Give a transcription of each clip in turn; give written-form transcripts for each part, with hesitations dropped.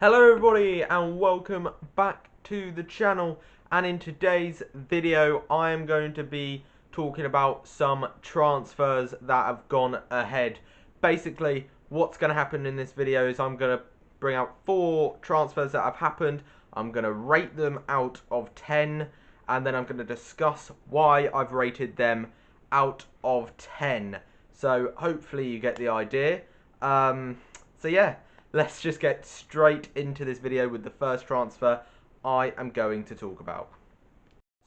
Hello everybody and welcome back to the channel, and in today's video I am going to be talking about some transfers that have gone ahead. Basically what's going to happen in this video is I'm going to bring out 4 transfers that have happened. I'm going to rate them out of 10 and then I'm going to discuss why I've rated them out of 10. So hopefully you get the idea. So yeah, let's just get straight into this video with the first transfer I am going to talk about.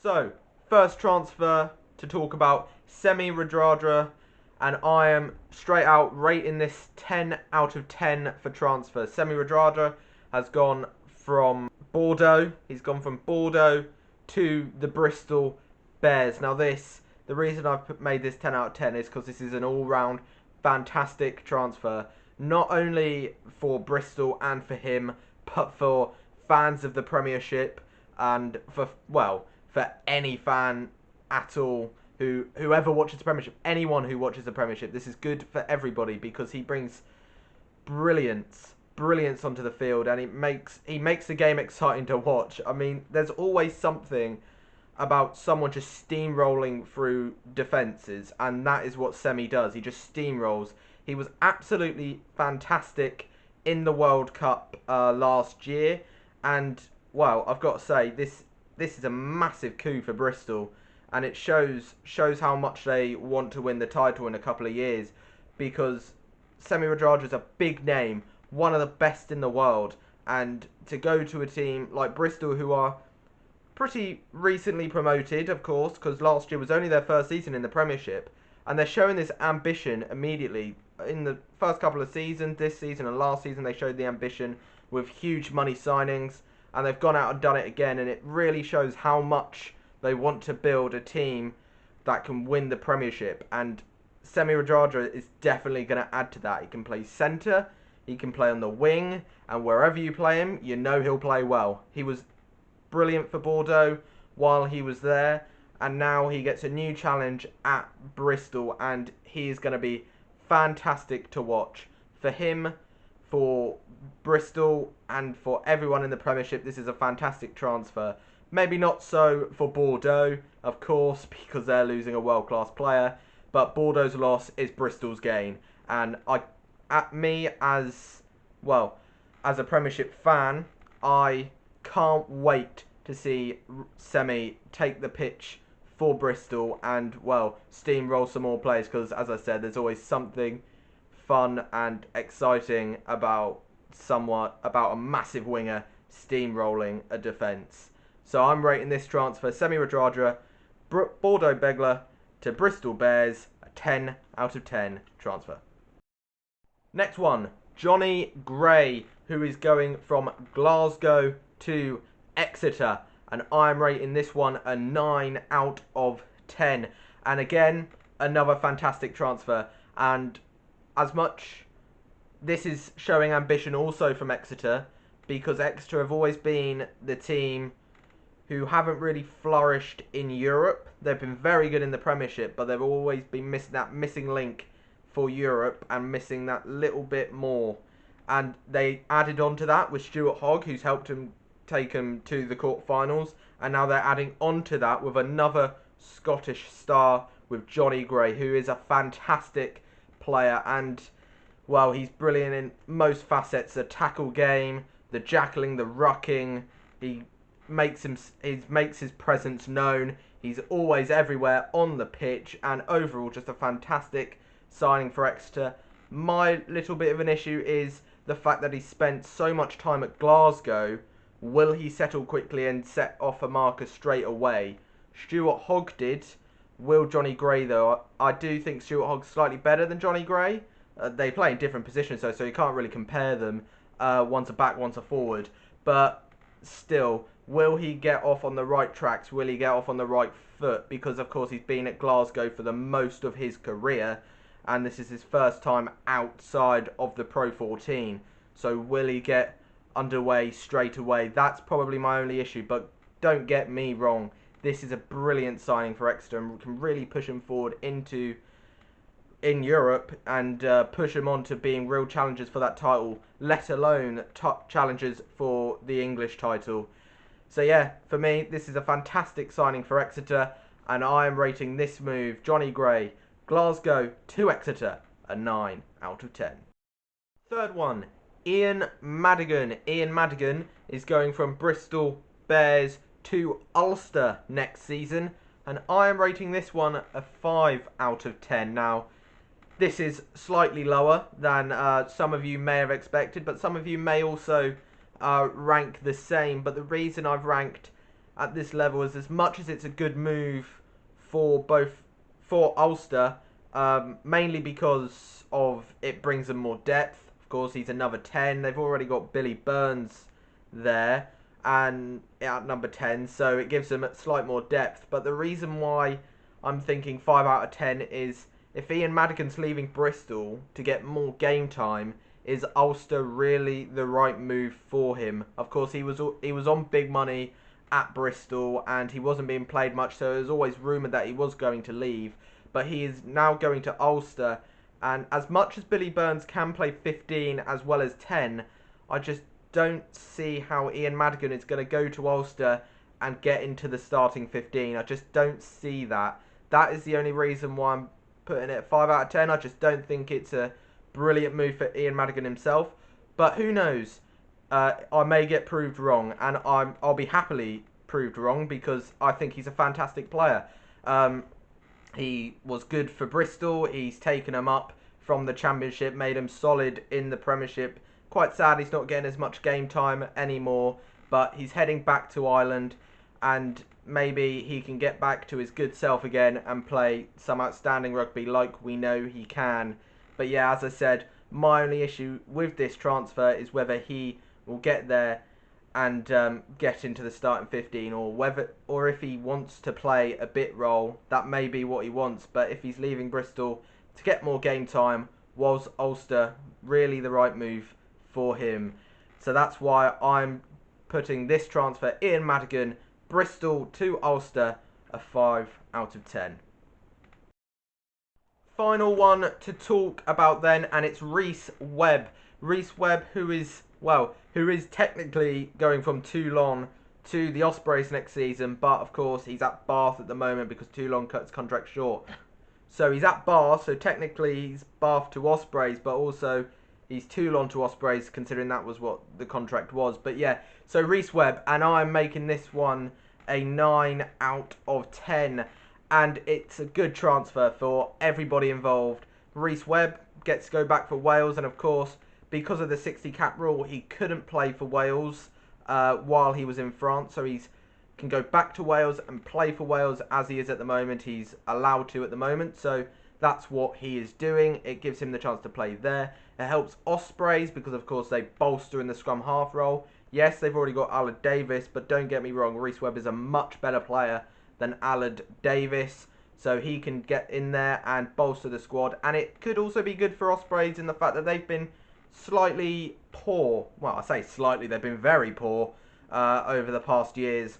So, first transfer to talk about, Semi Radradra, and I am straight out rating this 10 out of 10 for transfer. Semi Radradra has gone from Bordeaux, he's gone from Bordeaux to the Bristol Bears. Now the reason I've made this 10 out of 10 is because this is an all-round fantastic transfer. Not only for Bristol and for him, but for fans of the Premiership and for any fan at all whoever watches the Premiership, anyone who watches the Premiership. This is good for everybody because he brings brilliance onto the field, and he makes the game exciting to watch. I mean, there's always something about someone just steamrolling through defences, and that is what Semi does. He just steamrolls. He was absolutely fantastic in the World Cup last year, and well, I've got to say this is a massive coup for Bristol, and it shows how much they want to win the title in a couple of years, because Semi Radradra is a big name, one of the best in the world, and to go to a team like Bristol, who are pretty recently promoted, of course, because last year was only their first season in the Premiership, and they're showing this ambition immediately. In the first couple of seasons, this season and last season, they showed the ambition with huge money signings, and they've gone out and done it again, and it really shows how much they want to build a team that can win the Premiership, and Semi Radradra is definitely going to add to that. He can play centre, he can play on the wing, and wherever you play him, you know he'll play well. He was brilliant for Bordeaux while he was there, and now he gets a new challenge at Bristol, and he is going to be fantastic to watch. For him, for Bristol, and for everyone in the Premiership, this is a fantastic transfer. Maybe not so for Bordeaux, of course, because they're losing a world-class player, but Bordeaux's loss is Bristol's gain, and as a Premiership fan, I can't wait to see Semi take the pitch for Bristol and, well, steamroll some more players, because, as I said, there's always something fun and exciting about a massive winger steamrolling a defence. So I'm rating this transfer, Semi Radradra, Bordeaux Begler to Bristol Bears, a 10 out of 10 transfer. Next one, Johnny Gray, who is going from Glasgow to Exeter, and I'm rating this one a 9 out of 10. And again, another fantastic transfer, and as much this is showing ambition also from Exeter, because Exeter have always been the team who haven't really flourished in Europe. They've been very good in the Premiership, but they've always been missing that missing link for Europe and missing that little bit more. And they added on to that with Stuart Hogg, who's helped him take him to the quarterfinals, and now they're adding on to that with another Scottish star with Johnny Gray, who is a fantastic player, and well, he's brilliant in most facets: the tackle game, the jackling, the rucking. He makes his presence known. He's always everywhere on the pitch, and overall just a fantastic signing for Exeter. My little bit of an issue is the fact that he spent so much time at Glasgow. Will he settle quickly and set off a marker straight away? Stuart Hogg did. Will Johnny Gray, though? I do think Stuart Hogg's slightly better than Johnny Gray. They play in different positions, though, so you can't really compare them. One's a back, one's a forward. But still, will he get off on the right tracks? Will he get off on the right foot? Because, of course, he's been at Glasgow for the most of his career, and this is his first time outside of the Pro 14. So will he get underway straight away? That's probably my only issue, but don't get me wrong, this is a brilliant signing for Exeter and can really push him forward into in Europe and push them on to being real challengers for that title, let alone challengers for the English title. So yeah, for me, this is a fantastic signing for Exeter, and I am rating this move, Johnny Gray, Glasgow to Exeter, a 9 out of 10. Third one, Iain Madigan. Iain Madigan is going from Bristol Bears to Ulster next season, and I am rating this one a 5 out of 10. Now, this is slightly lower than some of you may have expected, but some of you may also rank the same. But the reason I've ranked at this level is, as much as it's a good move for Ulster, mainly because of it brings them more depth. Of course, he's another 10. They've already got Billy Burns there and at number 10, so it gives them a slight more depth. But the reason why I'm thinking 5 out of 10 is, if Iain Madigan's leaving Bristol to get more game time, is Ulster really the right move for him? Of course, he was on big money at Bristol and he wasn't being played much, so it was always rumoured that he was going to leave. But he is now going to Ulster, and as much as Billy Burns can play 15 as well as 10, I just don't see how Iain Madigan is going to go to Ulster and get into the starting 15. I just don't see that. That is the only reason why I'm putting it at 5 out of 10. I just don't think it's a brilliant move for Iain Madigan himself. But who knows? I may get proved wrong, and I'll be happily proved wrong, because I think he's a fantastic player. He was good for Bristol. He's taken them up from the Championship, made them solid in the Premiership. Quite sad he's not getting as much game time anymore, but he's heading back to Ireland, and maybe he can get back to his good self again and play some outstanding rugby like we know he can. But yeah, as I said, my only issue with this transfer is whether he will get there and get into the starting 15, or if he wants to play a bit role. That may be what he wants, but if he's leaving Bristol to get more game time, was Ulster really the right move for him? So that's why I'm putting this transfer, Iain Madigan, Bristol to Ulster, a 5 out of 10. Final one to talk about then, and it's Rhys Webb. Rhys Webb, who is technically going from Toulon to the Ospreys next season, but of course he's at Bath at the moment because Toulon cut his contract short. So he's at Bath, so technically he's Bath to Ospreys, but also he's Toulon to Ospreys, considering that was what the contract was. But yeah, so Rhys Webb, and I'm making this one a 9 out of 10. And it's a good transfer for everybody involved. Rhys Webb gets to go back for Wales, and of course, because of the 60 cap rule, he couldn't play for Wales while he was in France. So he can go back to Wales and play for Wales as he is at the moment. He's allowed to at the moment, so that's what he is doing. It gives him the chance to play there. It helps Ospreys because, of course, they bolster in the scrum half role. Yes, they've already got Aled Davis, but don't get me wrong, Rhys Webb is a much better player than Aled Davis, so he can get in there and bolster the squad. And it could also be good for Ospreys in the fact that they've been slightly poor. Well, I say slightly, they've been very poor over the past years,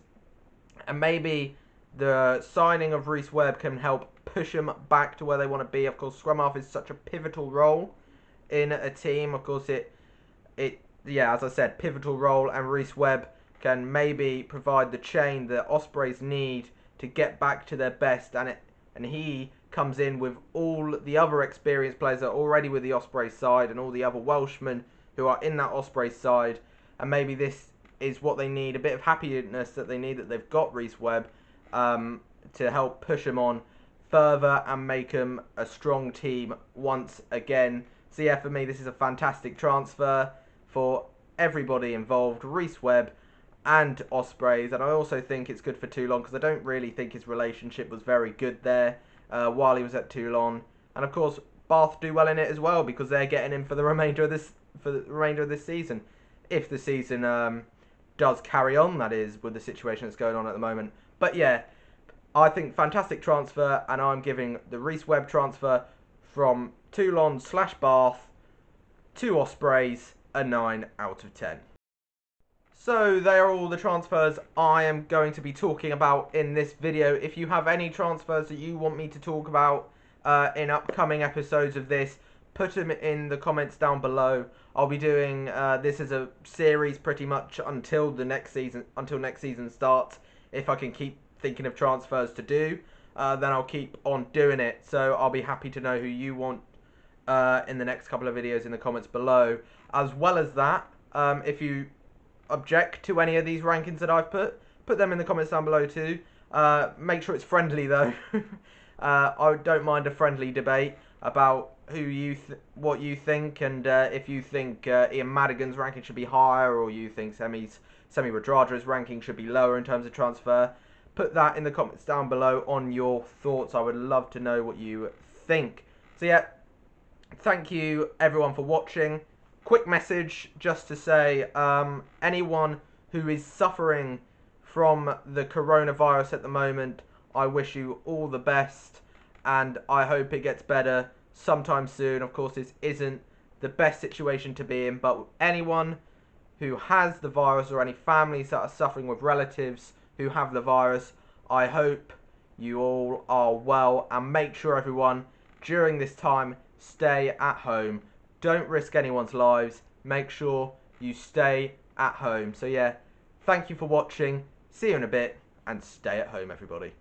and maybe the signing of Rhys Webb can help push them back to where they want to be. Of course, scrum half is such a pivotal role in a team. Of course, yeah, as I said, pivotal role, and Rhys Webb can maybe provide the chain that Ospreys need to get back to their best, and he comes in with all the other experienced players that are already with the Ospreys side and all the other Welshmen who are in that Ospreys side, and maybe this is what they need, a bit of happiness that they need, that they've got Rhys Webb to help push them on further and make them a strong team once again. So yeah, for me, this is a fantastic transfer for everybody involved, Rhys Webb and Ospreys, and I also think it's good for Toulon because I don't really think his relationship was very good there while he was at Toulon, and of course Bath do well in it as well because they're getting him for the remainder of this season, if the season does carry on, that is, with the situation that's going on at the moment. But yeah, I think fantastic transfer, and I'm giving the Rhys Webb transfer from Toulon/Bath to Ospreys a 9 out of 10. So they are all the transfers I am going to be talking about in this video. If you have any transfers that you want me to talk about, in upcoming episodes of this, put them in the comments down below. I'll be doing this as a series pretty much until next season starts. If I can keep thinking of transfers to do, then I'll keep on doing it. So I'll be happy to know who you want in the next couple of videos in the comments below. As well as that, if you object to any of these rankings that I've put them in the comments down below too. Make sure it's friendly though. I don't mind a friendly debate about what you think, and if you think Iain Madigan's ranking should be higher, or you think Semi Radradra's ranking should be lower in terms of transfer. Put that in the comments down below on your thoughts. I would love to know what you think. So yeah, thank you everyone for watching. Quick message just to say, anyone who is suffering from the coronavirus at the moment, I wish you all the best, and I hope it gets better sometime soon. Of course, this isn't the best situation to be in, but anyone who has the virus, or any families that are suffering with relatives who have the virus, I hope you all are well, and make sure everyone during this time stay at home. Don't risk anyone's lives. Make sure you stay at home. So yeah, thank you for watching. See you in a bit, and stay at home, everybody.